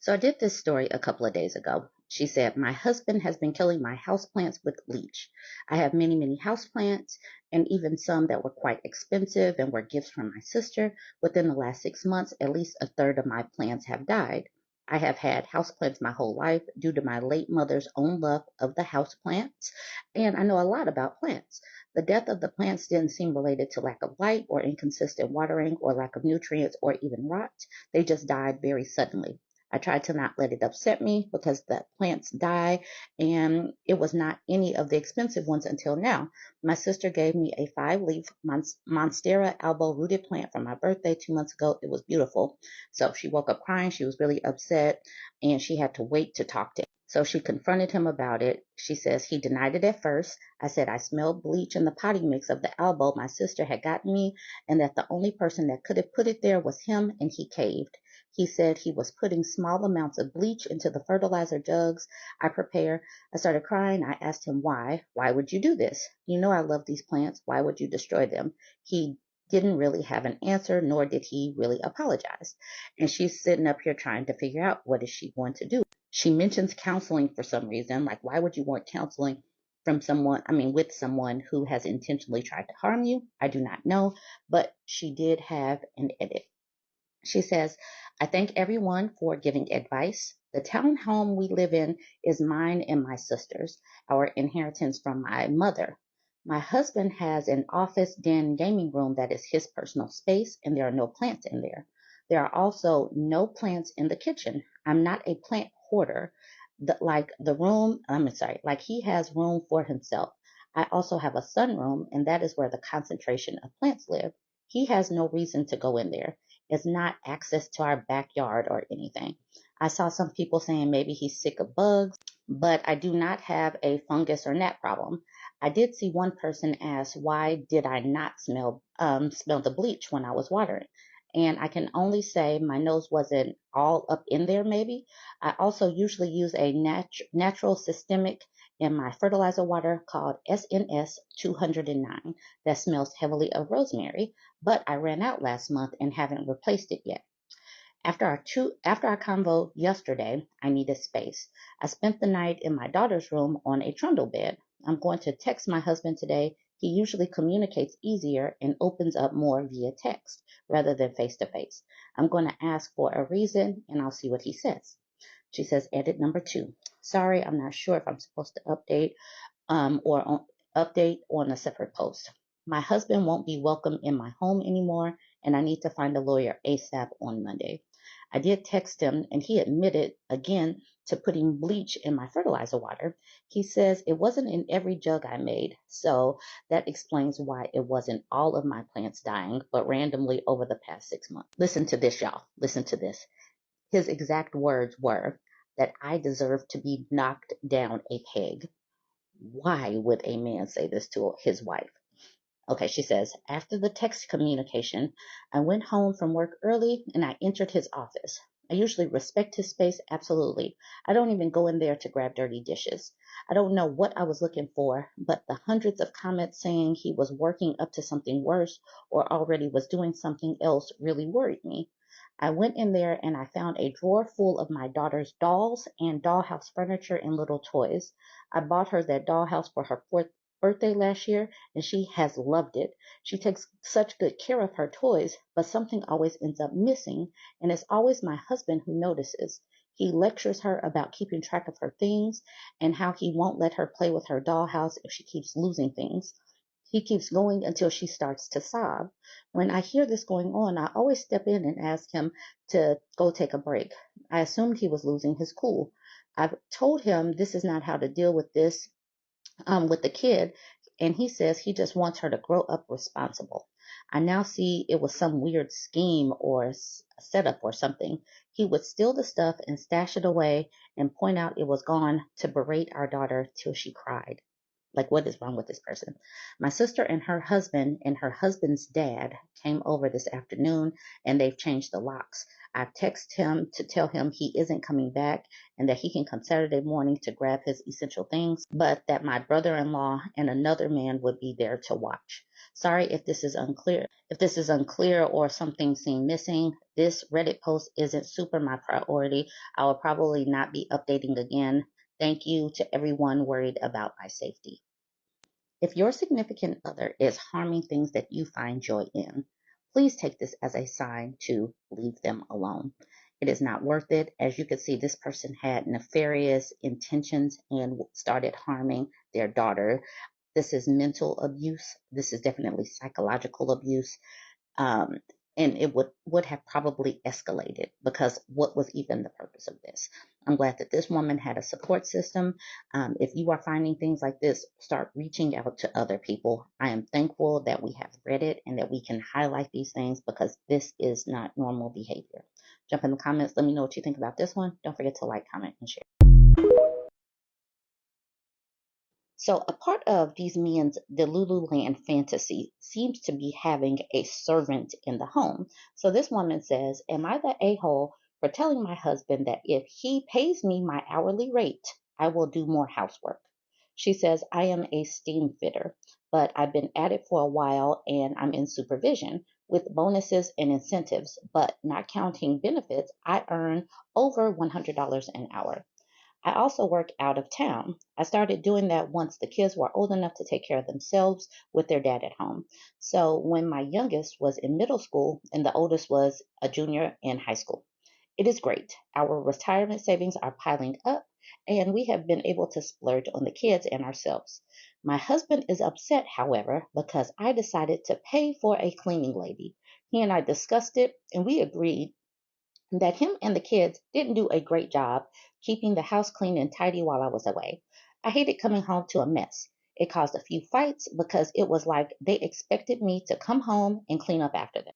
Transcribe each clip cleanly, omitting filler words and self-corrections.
So I did this story a couple of days ago. She said, my husband has been killing my houseplants with bleach. I have many, many houseplants and even some that were quite expensive and were gifts from my sister. Within the last 6 months, at least a third of my plants have died. I have had houseplants my whole life due to my late mother's own love of the houseplants, and I know a lot about plants. The death of the plants didn't seem related to lack of light or inconsistent watering or lack of nutrients or even rot. They just died very suddenly. I tried to not let it upset me because the plants die, and it was not any of the expensive ones until now. My sister gave me a 5-leaf Monstera elbow rooted plant for my birthday 2 months ago. It was beautiful. So she woke up crying. She was really upset, and she had to wait to talk to him. So she confronted him about it. She says he denied it at first. I said I smelled bleach in the potting mix of the elbow my sister had gotten me, and that the only person that could have put it there was him, and he caved. He said he was putting small amounts of bleach into the fertilizer jugs I prepare. I started crying. I asked him why. Why would you do this? You know I love these plants. Why would you destroy them? He didn't really have an answer, nor did he really apologize. And she's sitting up here trying to figure out what is she going to do. She mentions counseling for some reason. Like, why would you want counseling from someone, with someone who has intentionally tried to harm you? I do not know, but she did have an edit. She says, I thank everyone for giving advice. The townhome we live in is mine and my sister's, our inheritance from my mother. My husband has an office den gaming room that is his personal space, and there are no plants in there. There are also no plants in the kitchen. I'm not a plant hoarder. Like he has room for himself. I also have a sunroom, and that is where the concentration of plants live. He has no reason to go in there. It's not access to our backyard or anything. I saw some people saying maybe he's sick of bugs, but I do not have a fungus or gnat problem. I did see one person ask why did I not smell the bleach when I was watering. And I can only say my nose wasn't all up in there maybe. I also usually use a natural systemic in my fertilizer water called SNS 209 that smells heavily of rosemary, but I ran out last month and haven't replaced it yet. After our convo yesterday, I needed space. I spent the night in my daughter's room on a trundle bed. I'm going to text my husband today. He usually communicates easier and opens up more via text rather than face to face. I'm going to ask for a reason and I'll see what he says. She says, edit number 2. Sorry, I'm not sure if I'm supposed to update on a separate post. My husband won't be welcome in my home anymore, and I need to find a lawyer ASAP on Monday. I did text him, and he admitted again to putting bleach in my fertilizer water. He says it wasn't in every jug I made, so that explains why it wasn't all of my plants dying, but randomly over the past 6 months. Listen to this, y'all. Listen to this. His exact words were that I deserve to be knocked down a peg. Why would a man say this to his wife? Okay, she says, after the text communication, I went home from work early and I entered his office. I usually respect his space, absolutely. I don't even go in there to grab dirty dishes. I don't know what I was looking for, but the hundreds of comments saying he was working up to something worse or already was doing something else really worried me. I went in there and I found a drawer full of my daughter's dolls and dollhouse furniture and little toys. I bought her that dollhouse for her 4th birthday last year, and she has loved it. She takes such good care of her toys, but something always ends up missing, and it's always my husband who notices. He lectures her about keeping track of her things and how he won't let her play with her dollhouse if she keeps losing things. He keeps going until she starts to sob. When I hear this going on, I always step in and ask him to go take a break. I assumed he was losing his cool. I've told him this is not how to deal with this with the kid, and he says he just wants her to grow up responsible. I now see it was some weird scheme or setup or something. He would steal the stuff and stash it away and point out it was gone to berate our daughter till she cried. Like, what is wrong with this person? My sister and her husband's dad came over this afternoon and they've changed the locks. I've texted him to tell him he isn't coming back and that he can come Saturday morning to grab his essential things, but that my brother-in-law and another man would be there to watch. Sorry if this is unclear. If this is unclear or something seemed missing, this Reddit post isn't super my priority. I will probably not be updating again. Thank you to everyone worried about my safety. If your significant other is harming things that you find joy in, please take this as a sign to leave them alone. It is not worth it. As you can see, this person had nefarious intentions and started harming their daughter. This is mental abuse. This is definitely psychological abuse. Um, and it would have probably escalated, because what was even the purpose of this? I'm glad that this woman had a support system. If you are finding things like this, start reaching out to other people. I am thankful that we have Reddit and that we can highlight these things, because this is not normal behavior. Jump in the comments. Let me know what you think about this one. Don't forget to like, comment, and share. So a part of these men's Delululand fantasy seems to be having a servant in the home. So this woman says, am I the a-hole for telling my husband that if he pays me my hourly rate, I will do more housework? She says, I am a steam fitter, but I've been at it for a while and I'm in supervision with bonuses and incentives, but not counting benefits, I earn over $100 an hour. I also work out of town. I started doing that once the kids were old enough to take care of themselves with their dad at home. So when my youngest was in middle school and the oldest was a junior in high school. It is great. Our retirement savings are piling up and we have been able to splurge on the kids and ourselves. My husband is upset, however, because I decided to pay for a cleaning lady. He and I discussed it and we agreed that him and the kids didn't do a great job keeping the house clean and tidy while I was away. I hated coming home to a mess. It caused a few fights because it was like they expected me to come home and clean up after them.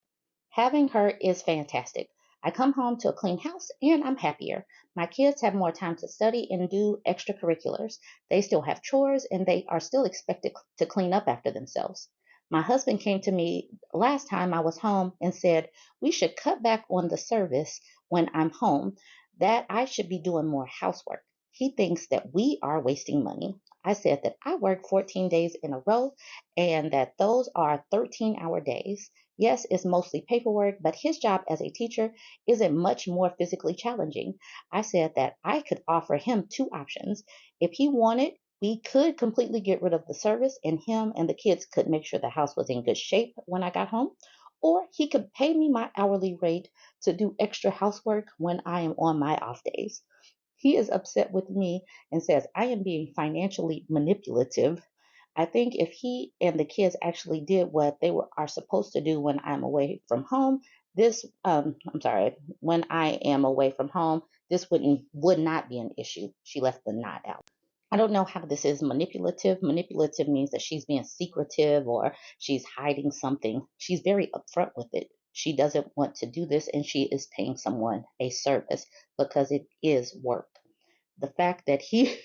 Having her is fantastic. I come home to a clean house and I'm happier. My kids have more time to study and do extracurriculars. They still have chores and they are still expected to clean up after themselves. My husband came to me last time I was home and said we should cut back on the service when I'm home, that I should be doing more housework. He thinks that we are wasting money. I said that I work 14 days in a row and that those are 13-hour days. Yes, it's mostly paperwork, but his job as a teacher isn't much more physically challenging. I said that I could offer him two options. If he wanted, we could completely get rid of the service and him and the kids could make sure the house was in good shape when I got home. Or he could pay me my hourly rate to do extra housework when I am on my off days. He is upset with me and says I am being financially manipulative. I think if he and the kids actually did what are supposed to do when I'm away from home, when I am away from home, this would not be an issue. She left the not out. I don't know how this is manipulative. Manipulative means that she's being secretive or she's hiding something. She's very upfront with it. She doesn't want to do this and she is paying someone a service because it is work. The fact that he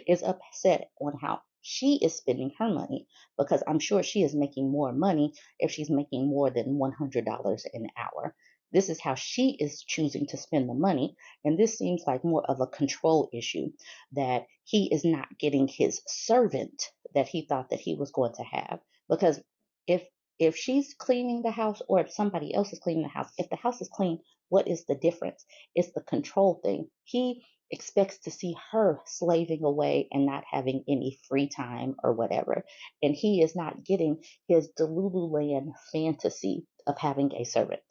is upset on how she is spending her money, because I'm sure she is making more money if she's making more than $100 an hour. This is how she is choosing to spend the money. And this seems like more of a control issue, that he is not getting his servant that he thought that he was going to have. Because if if she's cleaning the house or if somebody else is cleaning the house, if the house is clean, what is the difference? It's the control thing. He expects to see her slaving away and not having any free time or whatever. And he is not getting his Delululand fantasy of having a servant.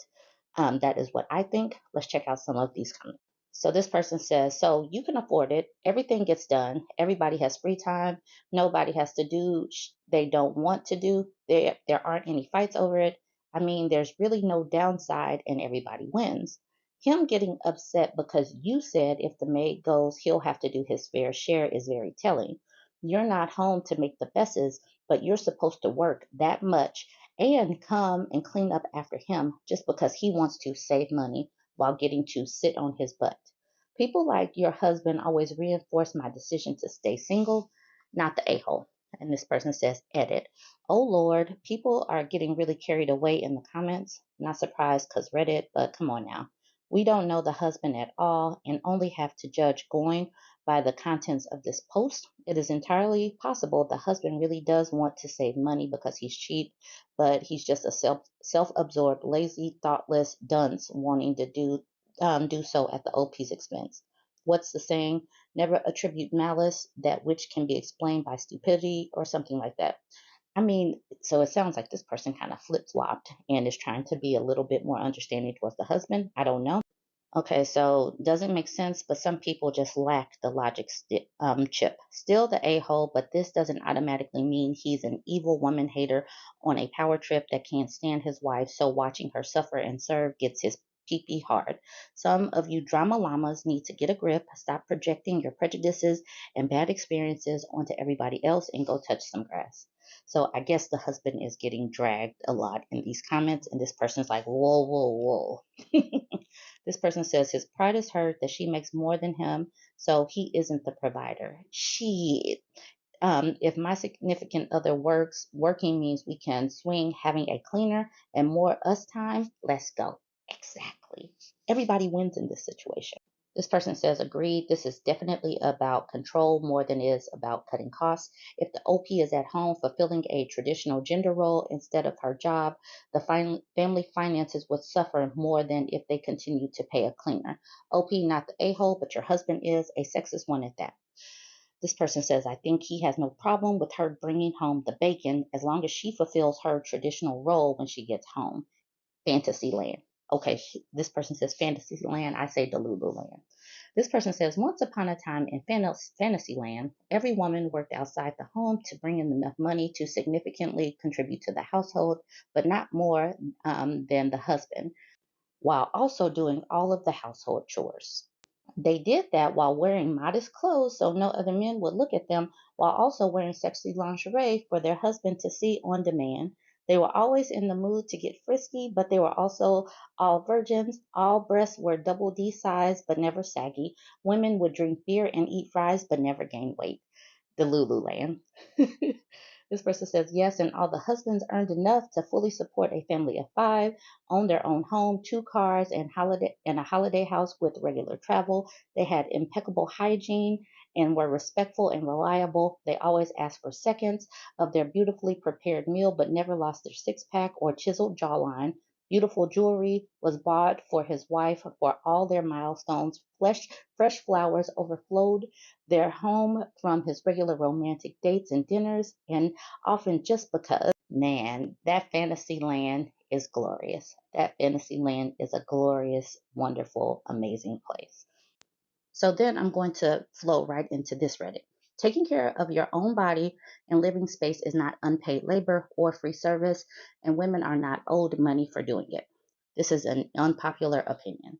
That is what I think. Let's check out some of these comments. So this person says, so you can afford it. Everything gets done. Everybody has free time. Nobody has to do they don't want to do. There aren't any fights over it. I mean, there's really no downside and everybody wins. Him getting upset because you said if the maid goes, he'll have to do his fair share is very telling. You're not home to make the messes, but you're supposed to work that much and come and clean up after him just because he wants to save money while getting to sit on his butt. People like your husband always reinforce my decision to stay single, not the a-hole. And this person says, edit. Oh Lord, people are getting really carried away in the comments. Not surprised because Reddit, but come on now. We don't know the husband at all and only have to judge going by the contents of this post. It is entirely possible the husband really does want to save money because he's cheap, but he's just a self-absorbed, lazy, thoughtless dunce wanting to do so at the OP's expense. What's the saying? Never attribute malice that which can be explained by stupidity or something like that. I mean, so it sounds like this person kind of flip flopped and is trying to be a little bit more understanding towards the husband. I don't know. Okay, so doesn't make sense, but some people just lack the logic chip. Still the a-hole, but this doesn't automatically mean he's an evil woman hater on a power trip that can't stand his wife, so watching her suffer and serve gets his pee hard. Some of you drama llamas need to get a grip, stop projecting your prejudices and bad experiences onto everybody else, and go touch some grass. So I guess the husband is getting dragged a lot in these comments, and this person's like, whoa, whoa, whoa. This person says his pride is hurt that she makes more than him, so he isn't the provider. Shit. If my significant other working means we can swing having a cleaner and more us time, let's go. Exactly. Everybody wins in this situation. This person says, agreed, this is definitely about control more than it is about cutting costs. If the OP is at home fulfilling a traditional gender role instead of her job, the family finances would suffer more than if they continue to pay a cleaner. OP, not the a-hole, but your husband is a sexist one at that. This person says, I think he has no problem with her bringing home the bacon as long as she fulfills her traditional role when she gets home. Fantasyland. Okay, this person says Fantasyland. I say Delululand. This person says, once upon a time in Fantasyland, every woman worked outside the home to bring in enough money to significantly contribute to the household, but not more than the husband, while also doing all of the household chores. They did that while wearing modest clothes so no other men would look at them, while also wearing sexy lingerie for their husband to see on demand. They were always in the mood to get frisky, but they were also all virgins. All breasts were double D size, but never saggy. Women would drink beer and eat fries, but never gain weight. The Lululand. This person says yes, and all the husbands earned enough to fully support a family of five, own their own home, two cars, and a holiday house with regular travel. They had impeccable hygiene and were respectful and reliable. They always asked for seconds of their beautifully prepared meal, but never lost their six pack or chiseled jawline. Beautiful jewelry was bought for his wife for all their milestones. Fresh flowers overflowed their home from his regular romantic dates and dinners, and often just because, man, that fantasy land is glorious. That fantasy land is a glorious, wonderful, amazing place. So then I'm going to flow right into this Reddit. Taking care of your own body and living space is not unpaid labor or free service, and women are not owed money for doing it. This is an unpopular opinion.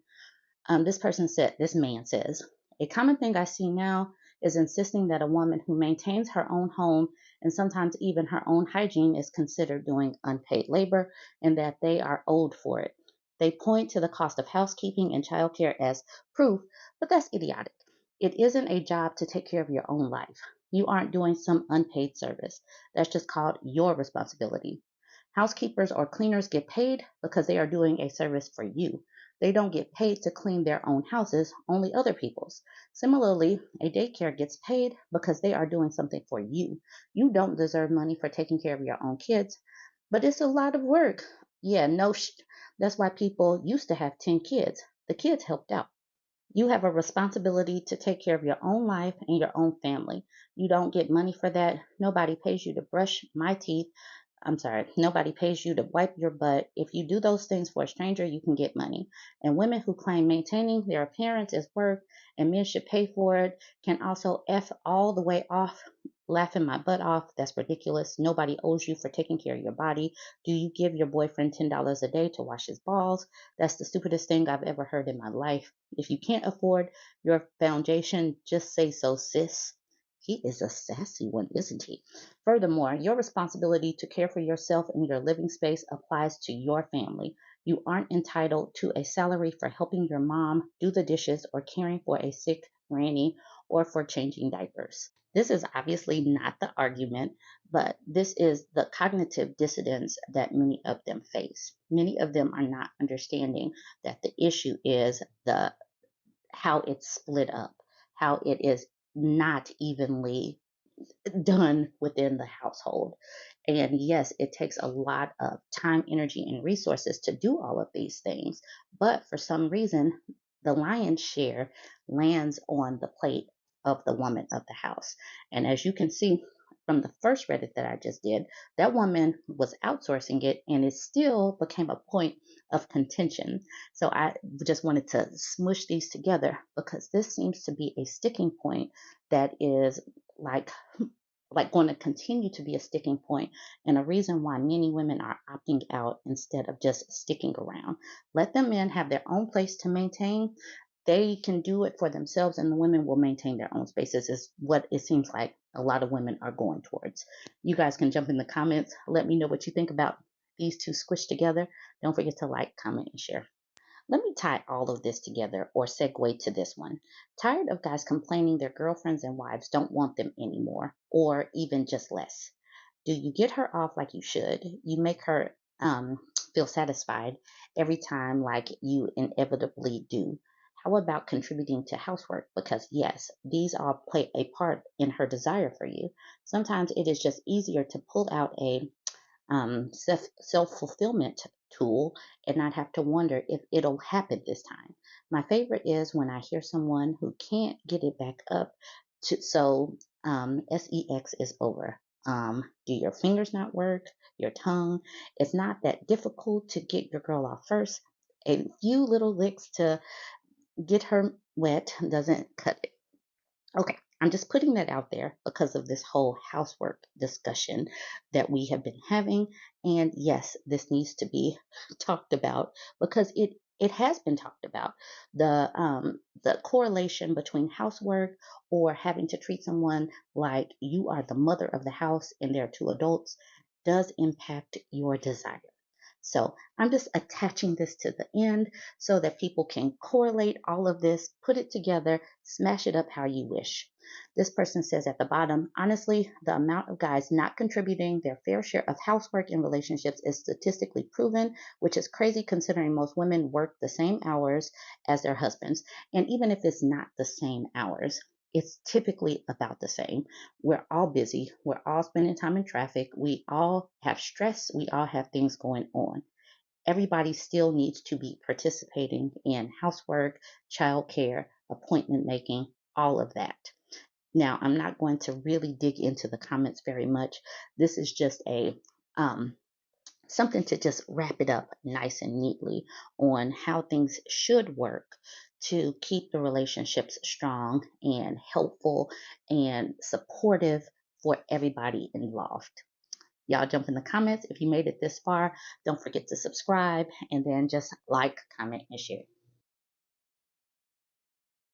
This man says, a common thing I see now is insisting that a woman who maintains her own home and sometimes even her own hygiene is considered doing unpaid labor and that they are owed for it. They point to the cost of housekeeping and childcare as proof, but that's idiotic. It isn't a job to take care of your own life. You aren't doing some unpaid service. That's just called your responsibility. Housekeepers or cleaners get paid because they are doing a service for you. They don't get paid to clean their own houses, only other people's. Similarly, a daycare gets paid because they are doing something for you. You don't deserve money for taking care of your own kids, but it's a lot of work. Yeah, that's why people used to have 10 kids. The kids helped out. You have a responsibility to take care of your own life and your own family. You don't get money for that. Nobody pays you to brush my teeth. Nobody pays you to wipe your butt. If you do those things for a stranger, you can get money. And women who claim maintaining their appearance is work and men should pay for it can also F all the way off, laughing my butt off. That's ridiculous. Nobody owes you for taking care of your body. Do you give your boyfriend $10 a day to wash his balls? That's the stupidest thing I've ever heard in my life. If you can't afford your foundation, just say so, sis. He is a sassy one, isn't he? Furthermore, your responsibility to care for yourself and your living space applies to your family. You aren't entitled to a salary for helping your mom do the dishes or caring for a sick granny or for changing diapers. This is obviously not the argument, but this is the cognitive dissonance that many of them face. Many of them are not understanding that the issue is the how it's split up, how it is not evenly done within the household. And yes, it takes a lot of time, energy, and resources to do all of these things. But for some reason, the lion's share lands on the plate of the woman of the house. And as you can see from the first Reddit that I just did, that woman was outsourcing it and it still became a point of contention. So I just wanted to smush these together because this seems to be a sticking point that is like going to continue to be a sticking point and a reason why many women are opting out instead of just sticking around. Let the men have their own place to maintain. They can do it for themselves and the women will maintain their own spaces is what it seems like a lot of women are going towards. You guys can jump in the comments. Let me know what you think about these two squished together. Don't forget to like, comment, and share. Let me tie all of this together or segue to this one. Tired of guys complaining their girlfriends and wives don't want them anymore or even just less. Do you get her off like you should? You make her feel satisfied every time like you inevitably do. How about contributing to housework? Because yes, these all play a part in her desire for you. Sometimes it is just easier to pull out a self-fulfillment tool and not have to wonder if it'll happen this time. My favorite is when I hear someone who can't get it back up sex is over. Do your fingers not work? Your tongue? It's not that difficult to get your girl off first. A few little licks to get her wet doesn't cut it. Okay, I'm just putting that out there because of this whole housework discussion that we have been having. And yes, this needs to be talked about because it has been talked about. The correlation between housework or having to treat someone like you are the mother of the house and there are two adults does impact your desire. So I'm just attaching this to the end so that people can correlate all of this, put it together, smash it up how you wish. This person says at the bottom, honestly, the amount of guys not contributing their fair share of housework in relationships is statistically proven, which is crazy considering most women work the same hours as their husbands. And even if it's not the same hours, it's typically about the same. We're all busy. We're all spending time in traffic. We all have stress. We all have things going on. Everybody still needs to be participating in housework, childcare, appointment making, all of that. Now, I'm not going to really dig into the comments very much. This is just a something to just wrap it up nice and neatly on how things should work to keep the relationships strong and helpful and supportive for everybody involved. Y'all jump in the comments if you made it this far. Don't forget to subscribe and then just like, comment, and share.